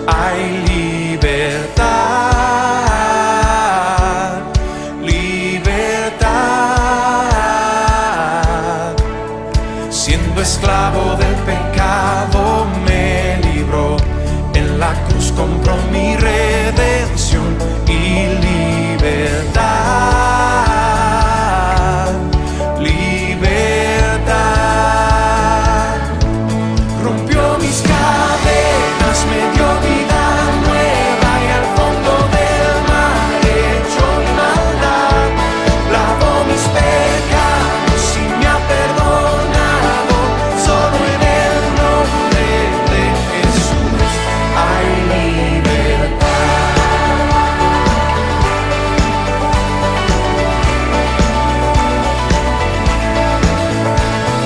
hay libertad, libertad. Siendo esclavo del pecado me libró, en la cruz compró mi redención y libertad, libertad. Rompió mis cadenas, me dio vida nueva y al fondo del mar echó mi maldad. Lavó mis pecados y me ha perdonado, solo en el nombre de Jesús hay libertad.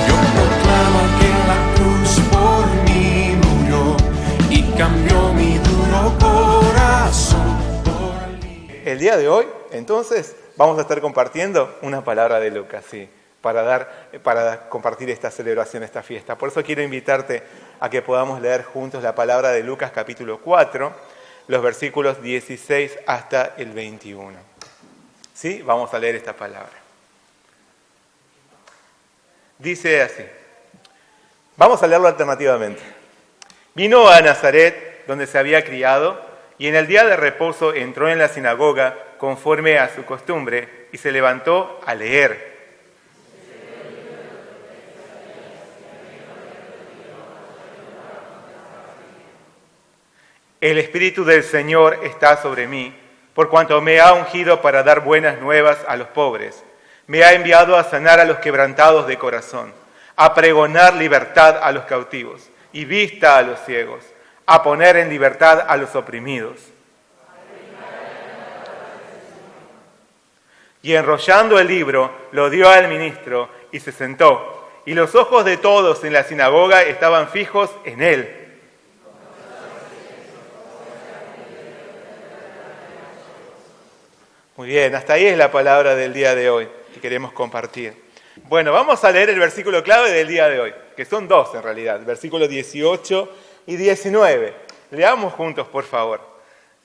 Yo proclamo que en la cruz por mí murió y cambió mi duro corazón por El día de hoy, entonces, vamos a estar compartiendo una palabra de Lucas, sí, para compartir esta celebración, esta fiesta. Por eso quiero invitarte a que podamos leer juntos la palabra de Lucas capítulo 4, los versículos 16 hasta el 21. ¿Sí? Vamos a leer esta palabra. Dice así. Vamos a leerlo alternativamente. Vino a Nazaret, donde se había criado, y en el día de reposo entró en la sinagoga conforme a su costumbre y se levantó a leer. El Espíritu del Señor está sobre mí, por cuanto me ha ungido para dar buenas nuevas a los pobres. Me ha enviado a sanar a los quebrantados de corazón, a pregonar libertad a los cautivos y vista a los ciegos, a poner en libertad a los oprimidos. Y enrollando el libro, lo dio al ministro y se sentó. Y los ojos de todos en la sinagoga estaban fijos en él. Muy bien, hasta ahí es la palabra del día de hoy que queremos compartir. Bueno, vamos a leer el versículo clave del día de hoy, que son dos en realidad, versículos 18 y 19. Leamos juntos, por favor.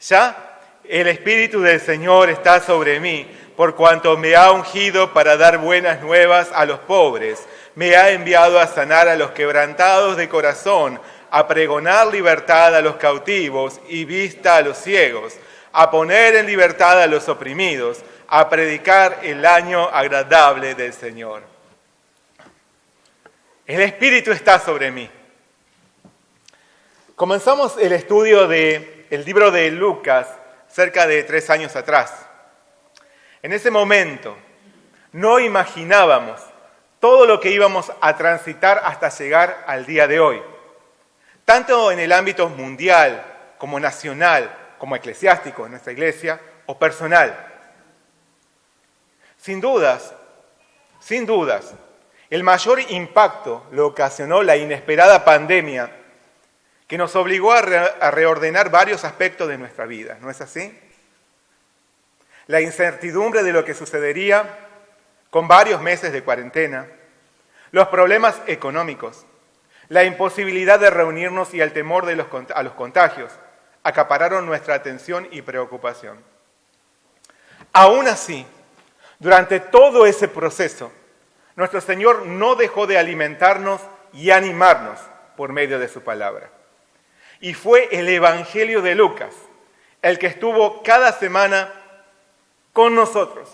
Ya el Espíritu del Señor está sobre mí, por cuanto me ha ungido para dar buenas nuevas a los pobres. Me ha enviado a sanar a los quebrantados de corazón, a pregonar libertad a los cautivos y vista a los ciegos, a poner en libertad a los oprimidos, a predicar el año agradable del Señor. El Espíritu está sobre mí. Comenzamos el estudio del libro de Lucas cerca de 3 años atrás. En ese momento no imaginábamos todo lo que íbamos a transitar hasta llegar al día de hoy, tanto en el ámbito mundial como nacional, como eclesiástico en nuestra iglesia, o personal. Sin dudas, el mayor impacto lo ocasionó la inesperada pandemia que nos obligó a reordenar varios aspectos de nuestra vida, ¿no es así? La incertidumbre de lo que sucedería con varios meses de cuarentena, los problemas económicos, la imposibilidad de reunirnos y el temor a los contagios acapararon nuestra atención y preocupación. Aún así, durante todo ese proceso, nuestro Señor no dejó de alimentarnos y animarnos por medio de su palabra. Y fue el Evangelio de Lucas el que estuvo cada semana con nosotros,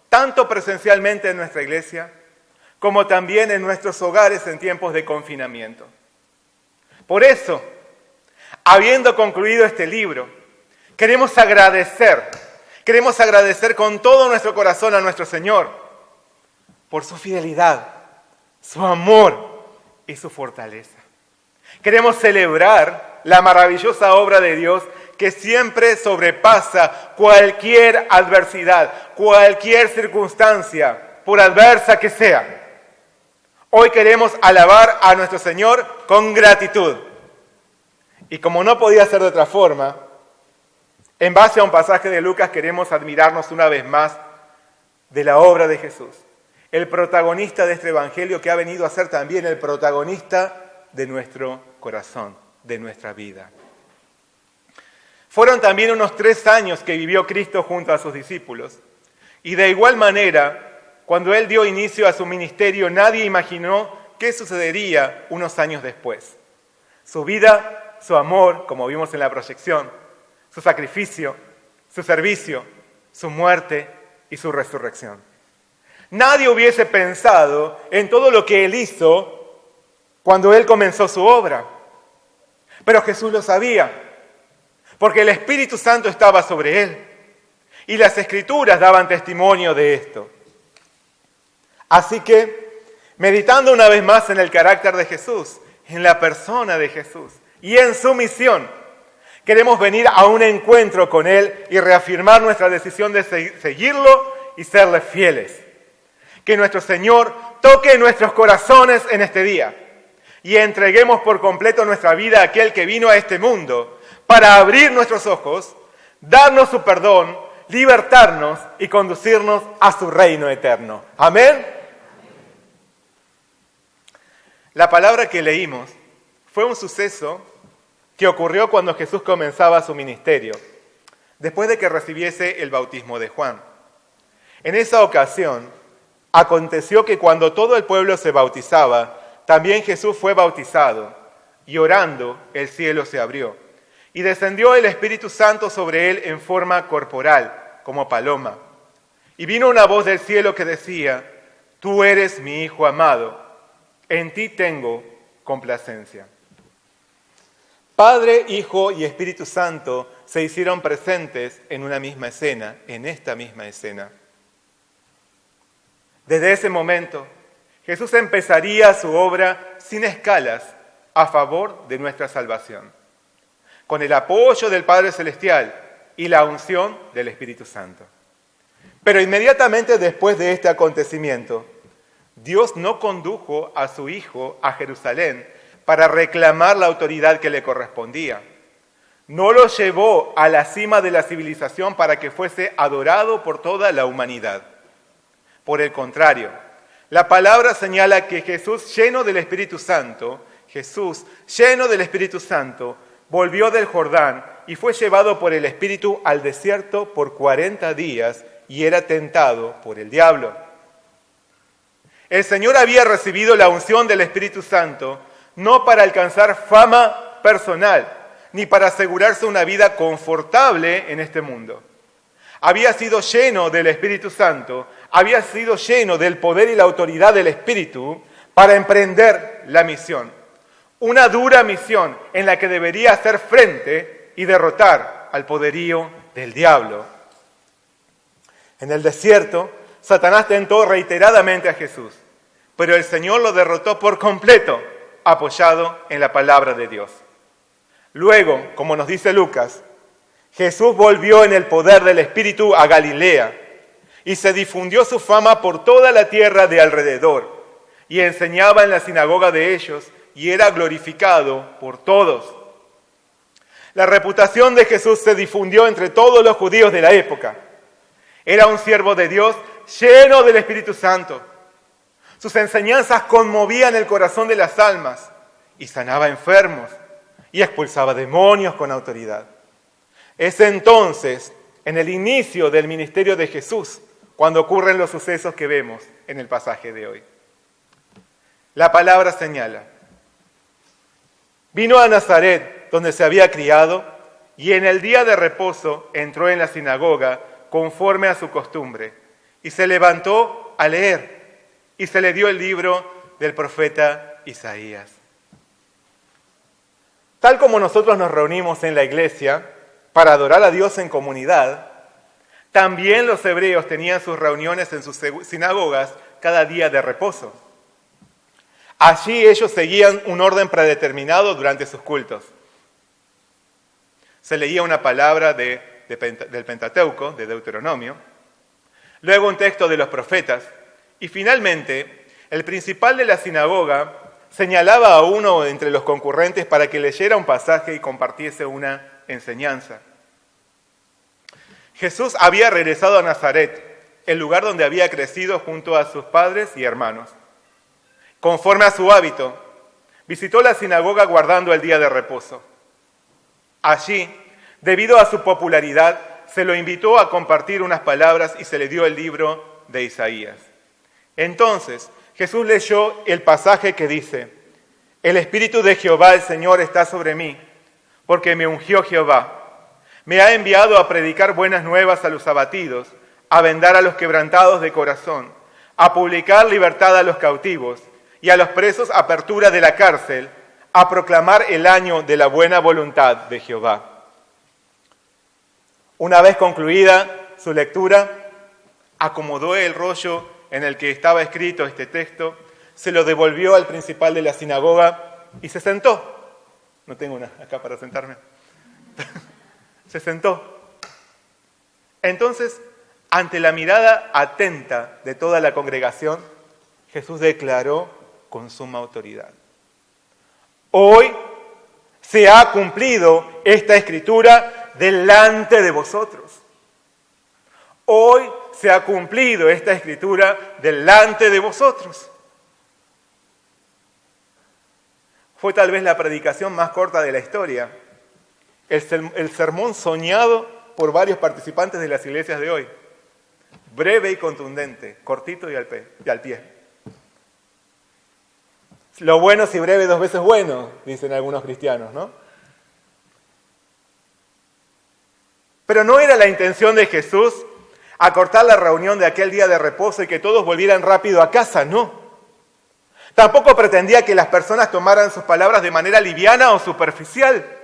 tanto presencialmente en nuestra iglesia, como también en nuestros hogares en tiempos de confinamiento. Por eso, habiendo concluido este libro, queremos agradecer con todo nuestro corazón a nuestro Señor por su fidelidad, su amor y su fortaleza. Queremos celebrar la maravillosa obra de Dios que siempre sobrepasa cualquier adversidad, cualquier circunstancia, por adversa que sea. Hoy queremos alabar a nuestro Señor con gratitud. Y como no podía ser de otra forma, en base a un pasaje de Lucas queremos admirarnos una vez más de la obra de Jesús, el protagonista de este evangelio que ha venido a ser también el protagonista de nuestro corazón, de nuestra vida. Fueron también unos 3 años que vivió Cristo junto a sus discípulos. Y de igual manera, cuando Él dio inicio a su ministerio, nadie imaginó qué sucedería unos años después. Su vida, su amor, como vimos en la proyección, su sacrificio, su servicio, su muerte y su resurrección. Nadie hubiese pensado en todo lo que Él hizo cuando Él comenzó su obra. Pero Jesús lo sabía, porque el Espíritu Santo estaba sobre Él. Y las Escrituras daban testimonio de esto. Así que, meditando una vez más en el carácter de Jesús, en la persona de Jesús y en su misión, queremos venir a un encuentro con Él y reafirmar nuestra decisión de seguirlo y serle fieles. Que nuestro Señor toque nuestros corazones en este día y entreguemos por completo nuestra vida a aquel que vino a este mundo para abrir nuestros ojos, darnos su perdón, libertarnos y conducirnos a su reino eterno. Amén. La palabra que leímos fue un suceso que ocurrió cuando Jesús comenzaba su ministerio, después de que recibiese el bautismo de Juan. En esa ocasión, aconteció que cuando todo el pueblo se bautizaba, también Jesús fue bautizado, y orando el cielo se abrió, y descendió el Espíritu Santo sobre él en forma corporal, como paloma. Y vino una voz del cielo que decía: Tú eres mi Hijo amado, en ti tengo complacencia. Padre, Hijo y Espíritu Santo se hicieron presentes en una misma escena, en esta misma escena. Desde ese momento, Jesús empezaría su obra sin escalas a favor de nuestra salvación, con el apoyo del Padre Celestial y la unción del Espíritu Santo. Pero inmediatamente después de este acontecimiento, Dios no condujo a su Hijo a Jerusalén para reclamar la autoridad que le correspondía. No lo llevó a la cima de la civilización para que fuese adorado por toda la humanidad. Por el contrario, la palabra señala que Jesús, lleno del Espíritu Santo, volvió del Jordán y fue llevado por el Espíritu al desierto por 40 días y era tentado por el diablo. El Señor había recibido la unción del Espíritu Santo no para alcanzar fama personal, ni para asegurarse una vida confortable en este mundo. Había sido lleno del Espíritu Santo, había sido lleno del poder y la autoridad del Espíritu para emprender la misión. Una dura misión en la que debería hacer frente y derrotar al poderío del diablo. En el desierto, Satanás tentó reiteradamente a Jesús, pero el Señor lo derrotó por completo, apoyado en la palabra de Dios. Luego, como nos dice Lucas, Jesús volvió en el poder del Espíritu a Galilea y se difundió su fama por toda la tierra de alrededor y enseñaba en la sinagoga de ellos y era glorificado por todos. La reputación de Jesús se difundió entre todos los judíos de la época. Era un siervo de Dios lleno del Espíritu Santo. Sus enseñanzas conmovían el corazón de las almas y sanaba enfermos y expulsaba demonios con autoridad. Es entonces, en el inicio del ministerio de Jesús, cuando ocurren los sucesos que vemos en el pasaje de hoy. La palabra señala: vino a Nazaret, donde se había criado, y en el día de reposo entró en la sinagoga conforme a su costumbre, y se levantó a leer, y se le dio el libro del profeta Isaías. Tal como nosotros nos reunimos en la iglesia para adorar a Dios en comunidad, también los hebreos tenían sus reuniones en sus sinagogas cada día de reposo. Allí ellos seguían un orden predeterminado durante sus cultos. Se leía una palabra del Pentateuco, de Deuteronomio, luego un texto de los profetas, y finalmente el principal de la sinagoga señalaba a uno entre los concurrentes para que leyera un pasaje y compartiese una enseñanza. Jesús había regresado a Nazaret, el lugar donde había crecido junto a sus padres y hermanos. Conforme a su hábito, visitó la sinagoga guardando el día de reposo. Allí, Debido a su popularidad, se lo invitó a compartir unas palabras y se le dio el libro de Isaías. Entonces, Jesús leyó el pasaje que dice: El Espíritu de Jehová, el Señor, está sobre mí, porque me ungió Jehová. Me ha enviado a predicar buenas nuevas a los abatidos, a vendar a los quebrantados de corazón, a publicar libertad a los cautivos y a los presos apertura de la cárcel, a proclamar el año de la buena voluntad de Jehová. Una vez concluida su lectura, acomodó el rollo en el que estaba escrito este texto, se lo devolvió al principal de la sinagoga y se sentó. No tengo una acá para sentarme. Se sentó. Entonces, ante la mirada atenta de toda la congregación, Jesús declaró con suma autoridad: Hoy se ha cumplido esta escritura delante de vosotros. Hoy se ha cumplido esta escritura delante de vosotros. Fue tal vez la predicación más corta de la historia. El sermón soñado por varios participantes de las iglesias de hoy. Breve y contundente, cortito y al pie. Lo bueno si breve 2 veces bueno, dicen algunos cristianos, ¿no? Pero no era la intención de Jesús acortar la reunión de aquel día de reposo y que todos volvieran rápido a casa, no. Tampoco pretendía que las personas tomaran sus palabras de manera liviana o superficial.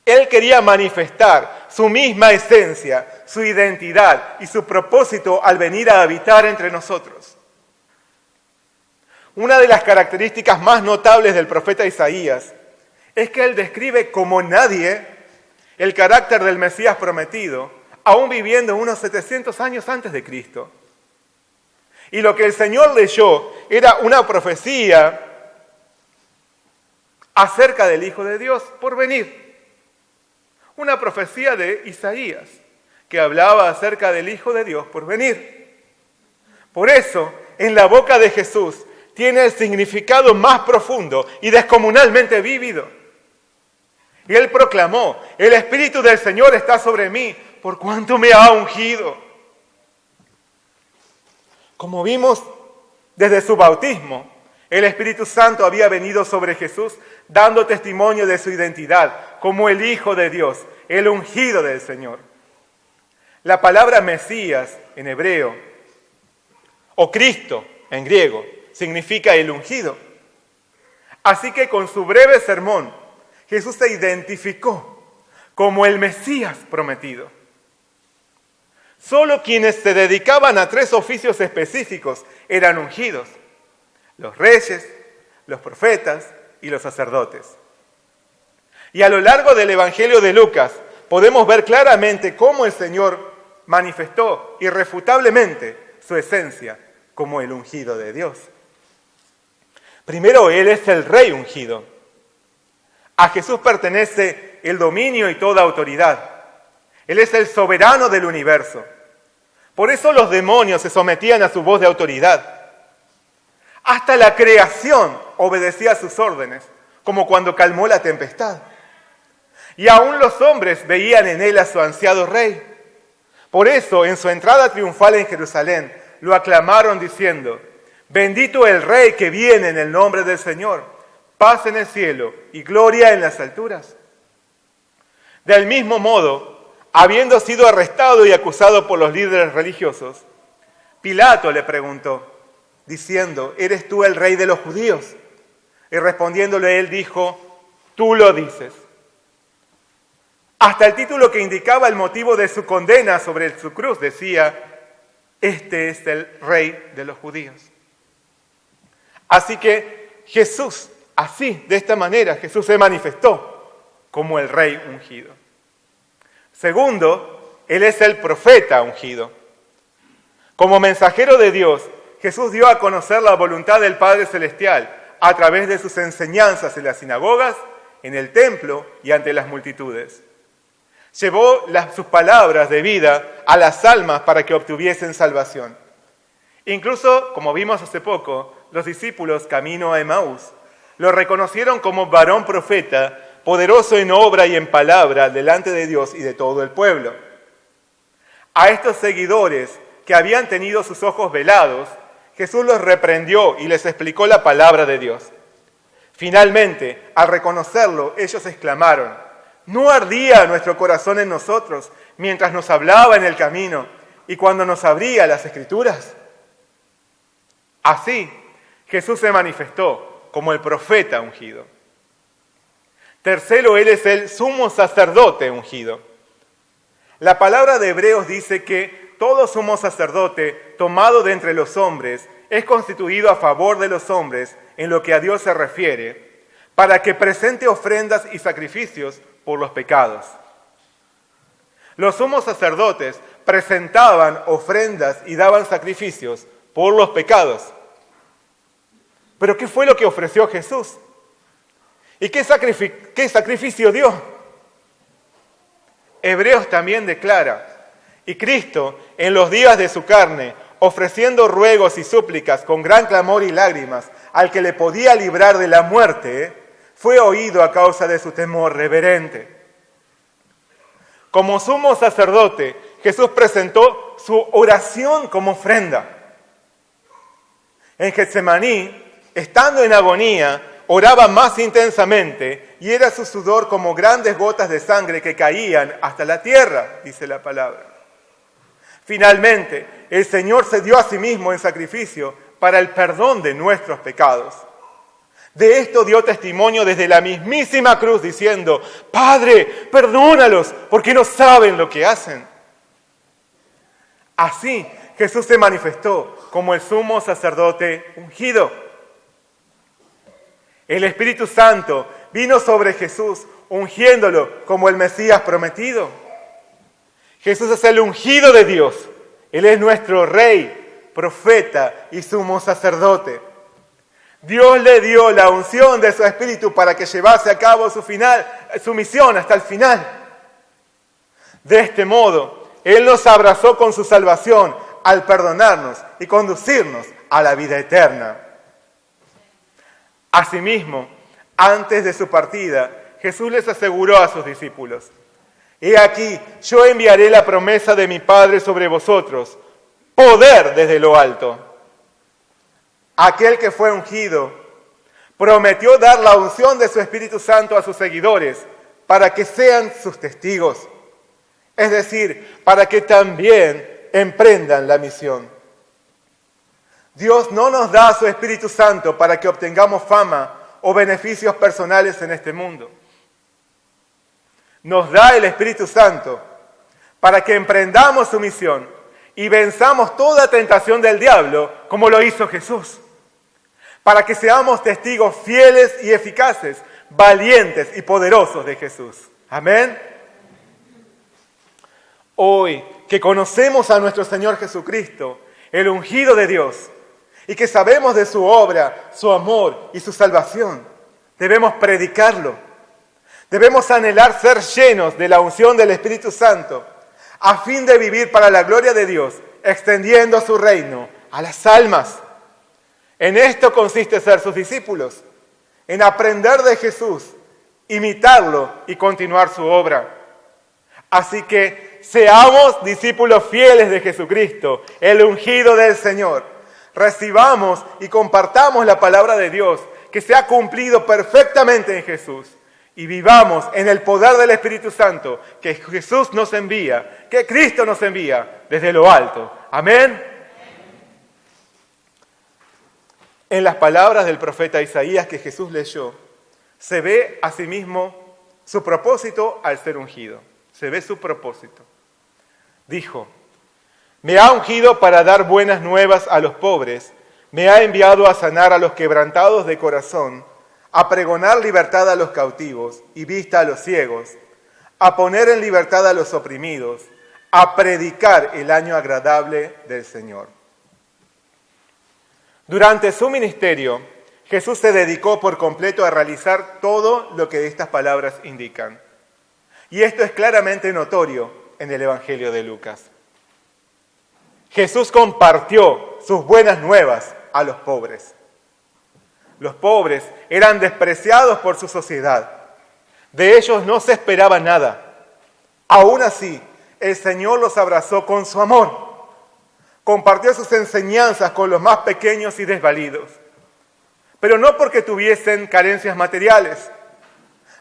Él quería manifestar su misma esencia, su identidad y su propósito al venir a habitar entre nosotros. Una de las características más notables del profeta Isaías es que él describe como nadie el carácter del Mesías prometido, aún viviendo unos 700 años antes de Cristo. Y lo que el Señor leyó era una profecía acerca del Hijo de Dios por venir. Una profecía de Isaías que hablaba acerca del Hijo de Dios por venir. Por eso, en la boca de Jesús tiene el significado más profundo y descomunalmente vívido. Y él proclamó: el Espíritu del Señor está sobre mí, por cuanto me ha ungido. Como vimos desde su bautismo, el Espíritu Santo había venido sobre Jesús dando testimonio de su identidad como el Hijo de Dios, el ungido del Señor. La palabra Mesías en hebreo, o Cristo en griego, significa el ungido. Así que con su breve sermón, Jesús se identificó como el Mesías prometido. Solo quienes se dedicaban a 3 oficios específicos eran ungidos: los reyes, los profetas y los sacerdotes. Y a lo largo del Evangelio de Lucas podemos ver claramente cómo el Señor manifestó irrefutablemente su esencia como el ungido de Dios. Primero, Él es el Rey ungido. A Jesús pertenece el dominio y toda autoridad. Él es el soberano del universo. Por eso los demonios se sometían a su voz de autoridad. Hasta la creación obedecía a sus órdenes, como cuando calmó la tempestad. Y aún los hombres veían en él a su ansiado rey. Por eso, en su entrada triunfal en Jerusalén, lo aclamaron diciendo: bendito el Rey que viene en el nombre del Señor, paz en el cielo y gloria en las alturas. Del mismo modo, habiendo sido arrestado y acusado por los líderes religiosos, Pilato le preguntó, diciendo: ¿eres tú el Rey de los judíos? Y respondiéndole él dijo: tú lo dices. Hasta el título que indicaba el motivo de su condena sobre su cruz decía: este es el Rey de los judíos. Así que Jesús, así, de esta manera, Jesús se manifestó como el Rey ungido. Segundo, Él es el profeta ungido. Como mensajero de Dios, Jesús dio a conocer la voluntad del Padre Celestial a través de sus enseñanzas en las sinagogas, en el templo y ante las multitudes. Llevó sus palabras de vida a las almas para que obtuviesen salvación. Incluso, como vimos hace poco, los discípulos camino a Emaús lo reconocieron como varón profeta poderoso en obra y en palabra delante de Dios y de todo el pueblo. A estos seguidores que habían tenido sus ojos velados, Jesús los reprendió y les explicó la palabra de Dios. Finalmente, al reconocerlo, ellos exclamaron: ¿no ardía nuestro corazón en nosotros mientras nos hablaba en el camino y cuando nos abría las Escrituras? Así, Jesús se manifestó como el profeta ungido. Tercero, Él es el sumo sacerdote ungido. La palabra de Hebreos dice que todo sumo sacerdote tomado de entre los hombres es constituido a favor de los hombres en lo que a Dios se refiere, para que presente ofrendas y sacrificios por los pecados. Los sumos sacerdotes presentaban ofrendas y daban sacrificios por los pecados. ¿Pero qué fue lo que ofreció Jesús? ¿Y qué sacrificio dio? Hebreos también declara: y Cristo, en los días de su carne, ofreciendo ruegos y súplicas con gran clamor y lágrimas al que le podía librar de la muerte, fue oído a causa de su temor reverente. Como sumo sacerdote, Jesús presentó su oración como ofrenda. En Getsemaní, estando en agonía, oraba más intensamente y era su sudor como grandes gotas de sangre que caían hasta la tierra, dice la palabra. Finalmente, el Señor se dio a sí mismo en sacrificio para el perdón de nuestros pecados. De esto dio testimonio desde la mismísima cruz diciendo: Padre, perdónalos porque no saben lo que hacen. Así, Jesús se manifestó como el sumo sacerdote ungido. El Espíritu Santo vino sobre Jesús, ungiéndolo como el Mesías prometido. Jesús es el ungido de Dios. Él es nuestro Rey, profeta y sumo sacerdote. Dios le dio la unción de su Espíritu para que llevase a cabo su misión hasta el final. De este modo, Él nos abrazó con su salvación al perdonarnos y conducirnos a la vida eterna. Asimismo, antes de su partida, Jesús les aseguró a sus discípulos: He aquí, yo enviaré la promesa de mi Padre sobre vosotros, poder desde lo alto. Aquel que fue ungido prometió dar la unción de su Espíritu Santo a sus seguidores para que sean sus testigos, es decir, para que también emprendan la misión. Dios no nos da su Espíritu Santo para que obtengamos fama o beneficios personales en este mundo. Nos da el Espíritu Santo para que emprendamos su misión y venzamos toda tentación del diablo, como lo hizo Jesús. Para que seamos testigos fieles y eficaces, valientes y poderosos de Jesús. Amén. Hoy que conocemos a nuestro Señor Jesucristo, el ungido de Dios, y que sabemos de su obra, su amor y su salvación, debemos predicarlo. Debemos anhelar ser llenos de la unción del Espíritu Santo, a fin de vivir para la gloria de Dios, extendiendo su reino a las almas. En esto consiste ser sus discípulos, en aprender de Jesús, imitarlo y continuar su obra. Así que seamos discípulos fieles de Jesucristo, el ungido del Señor. Recibamos y compartamos la palabra de Dios que se ha cumplido perfectamente en Jesús y vivamos en el poder del Espíritu Santo que Jesús nos envía, que Cristo nos envía desde lo alto. Amén. En las palabras del profeta Isaías que Jesús leyó, se ve asimismo su propósito al ser ungido. Se ve su propósito. Dijo: Me ha ungido para dar buenas nuevas a los pobres, me ha enviado a sanar a los quebrantados de corazón, a pregonar libertad a los cautivos y vista a los ciegos, a poner en libertad a los oprimidos, a predicar el año agradable del Señor. Durante su ministerio, Jesús se dedicó por completo a realizar todo lo que estas palabras indican. Y esto es claramente notorio en el Evangelio de Lucas. Jesús compartió sus buenas nuevas a los pobres. Los pobres eran despreciados por su sociedad, De ellos no se esperaba nada. Aún así, el Señor los abrazó con su amor. Compartió sus enseñanzas con los más pequeños y desvalidos. Pero no porque tuviesen carencias materiales.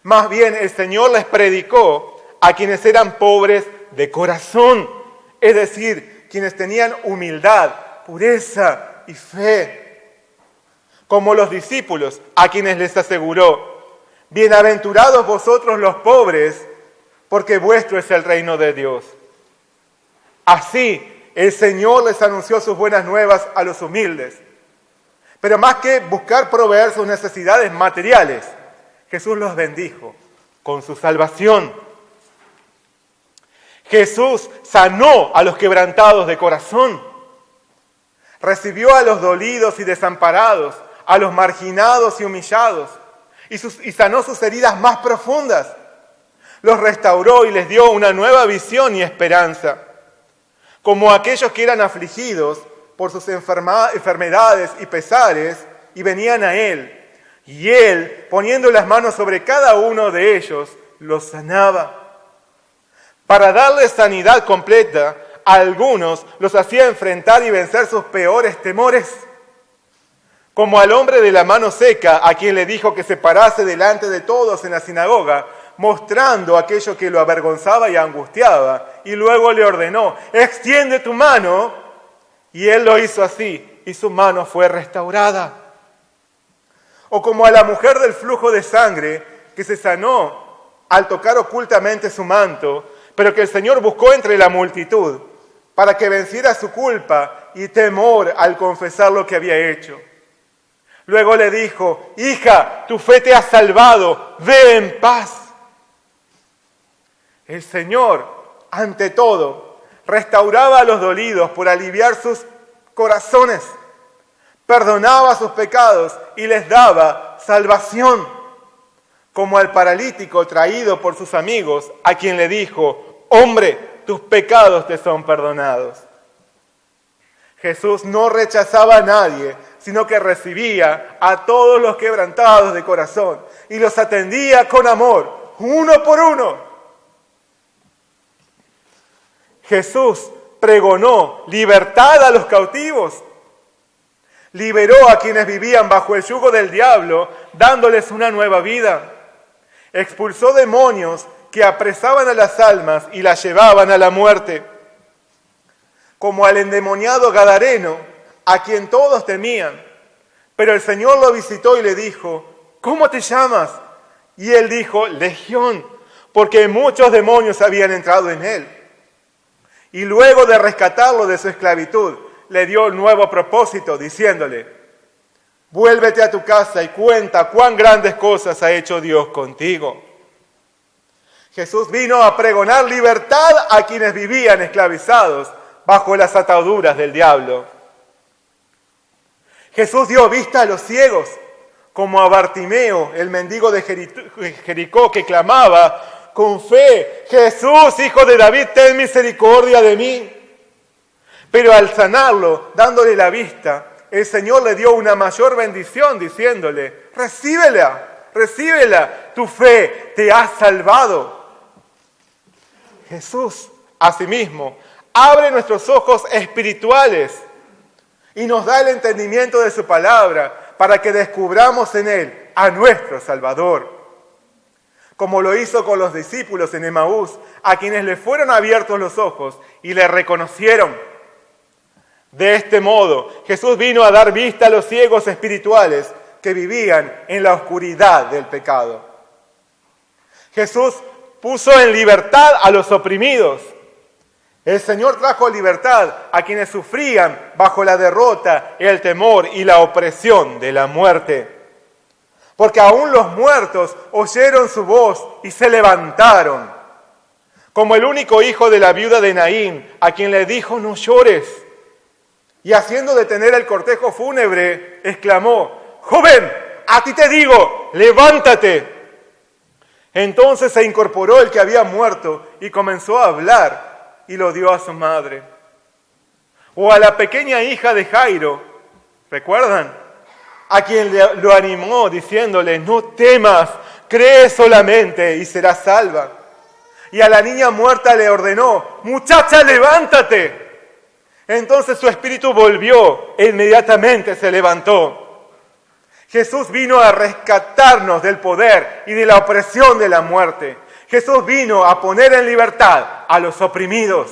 Más bien, el Señor les predicó a quienes eran pobres de corazón. Es decir, quienes tenían humildad, pureza y fe. Como los discípulos, a quienes les aseguró: bienaventurados vosotros los pobres, porque vuestro es el reino de Dios. Así, el Señor les anunció sus buenas nuevas a los humildes. Pero más que buscar proveer sus necesidades materiales, Jesús los bendijo con su salvación. Jesús sanó a los quebrantados de corazón. Recibió a los dolidos y desamparados, a los marginados y humillados, y sanó sus heridas más profundas. Los restauró y les dio una nueva visión y esperanza. Como aquellos que eran afligidos por sus enfermedades y pesares, y venían a Él. Y Él, poniendo las manos sobre cada uno de ellos, los sanaba. Para darles sanidad completa, a algunos los hacía enfrentar y vencer sus peores temores. Como al hombre de la mano seca, a quien le dijo que se parase delante de todos en la sinagoga, mostrando aquello que lo avergonzaba y angustiaba, y luego le ordenó: extiende tu mano, y él lo hizo así, y su mano fue restaurada. O como a la mujer del flujo de sangre, que se sanó al tocar ocultamente su manto, pero que el Señor buscó entre la multitud, para que venciera su culpa y temor al confesar lo que había hecho. Luego le dijo: hija, tu fe te ha salvado, ve en paz. El Señor, ante todo, restauraba a los dolidos por aliviar sus corazones, perdonaba sus pecados y les daba salvación, como al paralítico traído por sus amigos, a quien le dijo: hombre, tus pecados te son perdonados. Jesús no rechazaba a nadie, sino que recibía a todos los quebrantados de corazón y los atendía con amor, uno por uno. Jesús pregonó libertad a los cautivos, liberó a quienes vivían bajo el yugo del diablo, dándoles una nueva vida. Expulsó demonios que apresaban a las almas y las llevaban a la muerte. Como al endemoniado gadareno, a quien todos temían. Pero el Señor lo visitó y le dijo: ¿cómo te llamas? Y él dijo: Legión, porque muchos demonios habían entrado en él. Y luego de rescatarlo de su esclavitud, le dio un nuevo propósito, diciéndole: vuélvete a tu casa y cuenta cuán grandes cosas ha hecho Dios contigo. Jesús vino a pregonar libertad a quienes vivían esclavizados bajo las ataduras del diablo. Jesús dio vista a los ciegos, como a Bartimeo, el mendigo de Jericó, que clamaba con fe: Jesús, hijo de David, ten misericordia de mí. Pero al sanarlo, dándole la vista, el Señor le dio una mayor bendición, diciéndole: recíbela, tu fe te ha salvado. Jesús, asimismo, abre nuestros ojos espirituales y nos da el entendimiento de su palabra para que descubramos en Él a nuestro Salvador. Como lo hizo con los discípulos en Emaús, a quienes le fueron abiertos los ojos y le reconocieron. De este modo, Jesús vino a dar vista a los ciegos espirituales que vivían en la oscuridad del pecado. Jesús puso en libertad a los oprimidos. El Señor trajo libertad a quienes sufrían bajo la derrota, el temor y la opresión de la muerte. Porque aún los muertos oyeron su voz y se levantaron. Como el único hijo de la viuda de Naín, a quien le dijo: no llores. Y haciendo detener el cortejo fúnebre, exclamó: joven, a ti te digo, levántate. Entonces se incorporó el que había muerto y comenzó a hablar y lo dio a su madre. O a la pequeña hija de Jairo, ¿recuerdan? A quien lo animó diciéndole: no temas, cree solamente y serás salva. Y a la niña muerta le ordenó, muchacha, levántate. Entonces su espíritu volvió e inmediatamente se levantó. Jesús vino a rescatarnos del poder y de la opresión de la muerte. Jesús vino a poner en libertad a los oprimidos.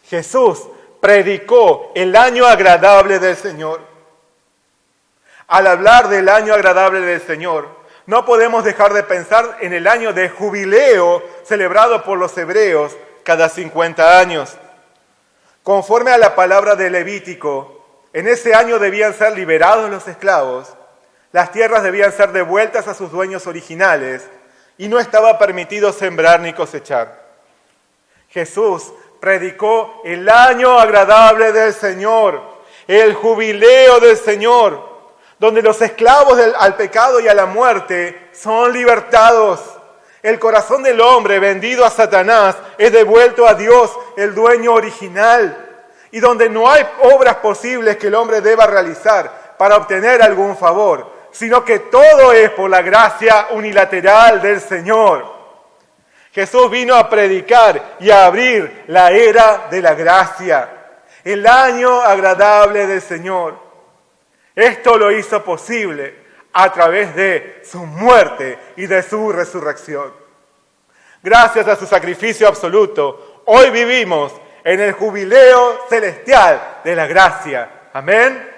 Jesús predicó el año agradable del Señor. Al hablar del año agradable del Señor, no podemos dejar de pensar en el año de jubileo celebrado por los hebreos cada 50 años. Conforme a la palabra de Levítico, en ese año debían ser liberados los esclavos, las tierras debían ser devueltas a sus dueños originales y no estaba permitido sembrar ni cosechar. Jesús predicó el año agradable del Señor, el jubileo del Señor, donde los esclavos al pecado y a la muerte son libertados. El corazón del hombre vendido a Satanás es devuelto a Dios, el dueño original, y donde no hay obras posibles que el hombre deba realizar para obtener algún favor, sino que todo es por la gracia unilateral del Señor. Jesús vino a predicar y a abrir la era de la gracia, el año agradable del Señor. Esto lo hizo posible a través de su muerte y de su resurrección. Gracias a su sacrificio absoluto, hoy vivimos en el jubileo celestial de la gracia. Amén.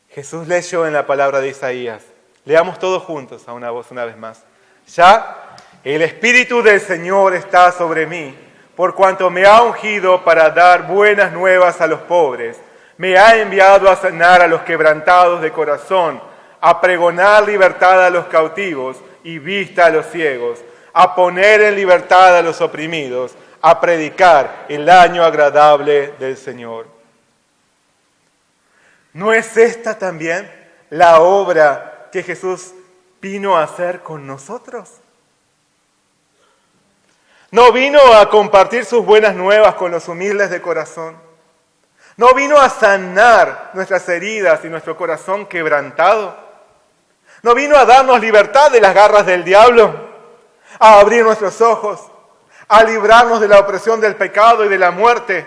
Jesús leyó en la palabra de Isaías. Leamos todos juntos a una voz una vez más. Ya el Espíritu del Señor está sobre mí, por cuanto me ha ungido para dar buenas nuevas a los pobres. Me ha enviado a sanar a los quebrantados de corazón, a pregonar libertad a los cautivos y vista a los ciegos, a poner en libertad a los oprimidos, a predicar el año agradable del Señor. ¿No es esta también la obra que Jesús vino a hacer con nosotros? ¿No vino a compartir sus buenas nuevas con los humildes de corazón? ¿No vino a sanar nuestras heridas y nuestro corazón quebrantado? ¿No vino a darnos libertad de las garras del diablo? ¿A abrir nuestros ojos? ¿A librarnos de la opresión del pecado y de la muerte?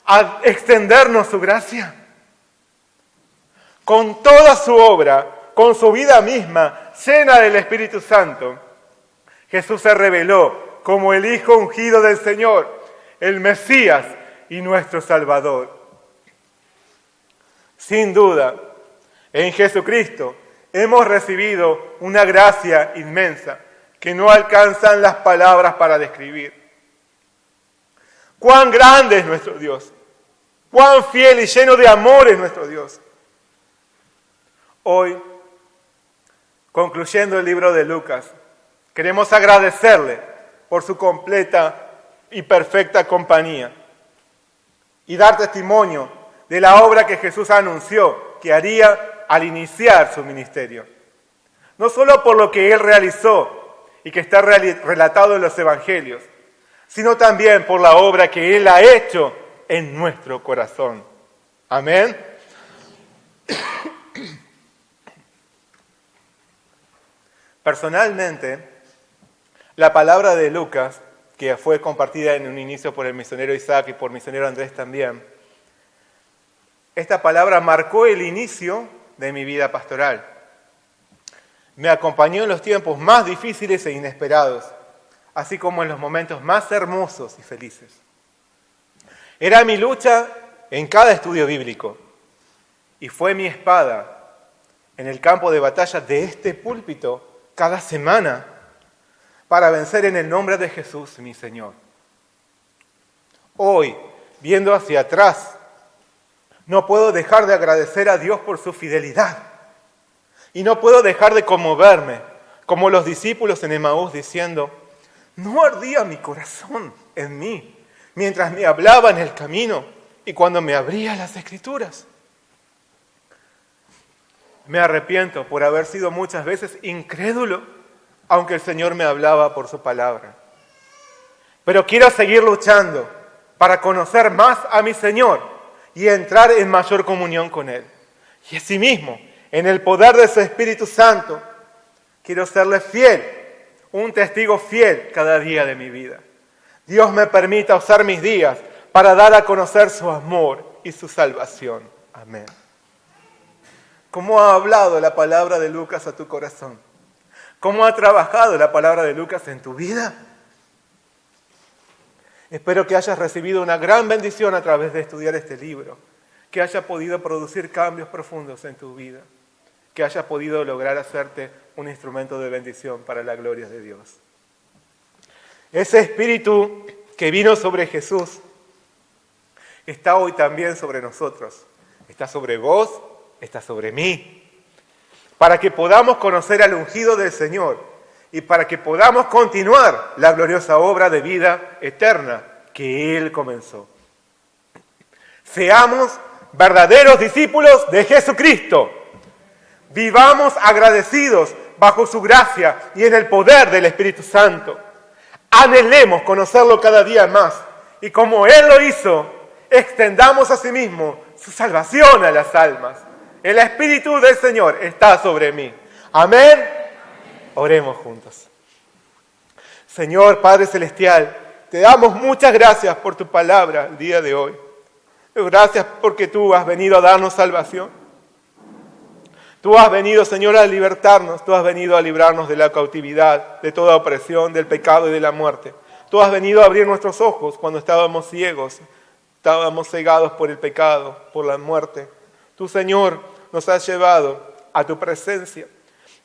¿A extendernos su gracia? Con toda su obra, con su vida misma, llena del Espíritu Santo, Jesús se reveló como el Hijo ungido del Señor, el Mesías y nuestro Salvador. Sin duda, en Jesucristo hemos recibido una gracia inmensa que no alcanzan las palabras para describir. Cuán grande es nuestro Dios, cuán fiel y lleno de amor es nuestro Dios. Hoy, concluyendo el libro de Lucas, queremos agradecerle por su completa y perfecta compañía y dar testimonio de la obra que Jesús anunció que haría al iniciar su ministerio. No solo por lo que Él realizó y que está relatado en los Evangelios, sino también por la obra que Él ha hecho en nuestro corazón. Amén. Personalmente, la palabra de Lucas, que fue compartida en un inicio por el misionero Isaac y por el misionero Andrés también, esta palabra marcó el inicio de mi vida pastoral. Me acompañó en los tiempos más difíciles e inesperados, así como en los momentos más hermosos y felices. Era mi lucha en cada estudio bíblico y fue mi espada en el campo de batalla de este púlpito cada semana para vencer en el nombre de Jesús, mi Señor. Hoy, viendo hacia atrás, no puedo dejar de agradecer a Dios por su fidelidad. Y no puedo dejar de conmoverme, como los discípulos en Emaús diciendo, no ardía mi corazón en mí, mientras me hablaba en el camino y cuando me abría las Escrituras. Me arrepiento por haber sido muchas veces incrédulo, aunque el Señor me hablaba por su palabra. Pero quiero seguir luchando para conocer más a mi Señor y entrar en mayor comunión con Él. Y asimismo, En el poder de su Espíritu Santo, quiero serle fiel, un testigo fiel cada día de mi vida. Dios me permita usar mis días para dar a conocer su amor y su salvación. Amén. ¿Cómo ha hablado la palabra de Lucas a tu corazón? ¿Cómo ha trabajado la palabra de Lucas en tu vida? Espero que hayas recibido una gran bendición a través de estudiar este libro, que haya podido producir cambios profundos en tu vida, que haya podido lograr hacerte un instrumento de bendición para la gloria de Dios. Ese espíritu que vino sobre Jesús está hoy también sobre nosotros. Está sobre vos, está sobre mí. Para que podamos conocer al ungido del Señor y para que podamos continuar la gloriosa obra de vida eterna que Él comenzó. Seamos verdaderos discípulos de Jesucristo. Vivamos agradecidos bajo su gracia y en el poder del Espíritu Santo. Anhelemos conocerlo cada día más y como Él lo hizo, extendamos a sí mismo su salvación a las almas. El Espíritu del Señor está sobre mí. Amén. Oremos juntos. Señor Padre Celestial, te damos muchas gracias por tu palabra el día de hoy. Gracias porque tú has venido a darnos salvación. Tú has venido, Señor, a libertarnos. Tú has venido a librarnos de la cautividad, de toda opresión, del pecado y de la muerte. Tú has venido a abrir nuestros ojos cuando estábamos ciegos, estábamos cegados por el pecado, por la muerte. Tú, Señor, nos has llevado a tu presencia,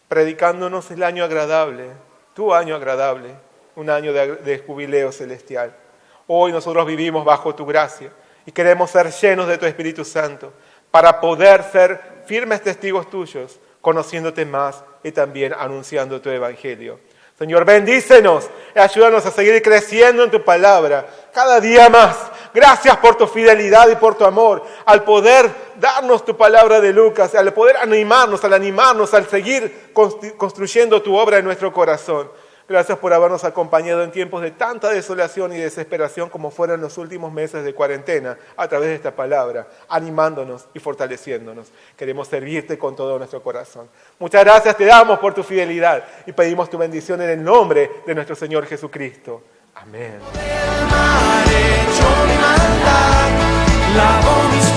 predicándonos el año agradable, tu año agradable, un año de jubileo celestial. Hoy nosotros vivimos bajo tu gracia y queremos ser llenos de tu Espíritu Santo para poder ser firmes testigos tuyos, conociéndote más y también anunciando tu evangelio. Señor, bendícenos y ayúdanos a seguir creciendo en tu palabra cada día más. Gracias por tu fidelidad y por tu amor, al poder darnos tu palabra de Lucas, al poder animarnos, al seguir construyendo tu obra en nuestro corazón. Gracias por habernos acompañado en tiempos de tanta desolación y desesperación como fueron los últimos meses de cuarentena, a través de esta palabra, animándonos y fortaleciéndonos. Queremos servirte con todo nuestro corazón. Muchas gracias te damos por tu fidelidad y pedimos tu bendición en el nombre de nuestro Señor Jesucristo. Amén. Lavó mis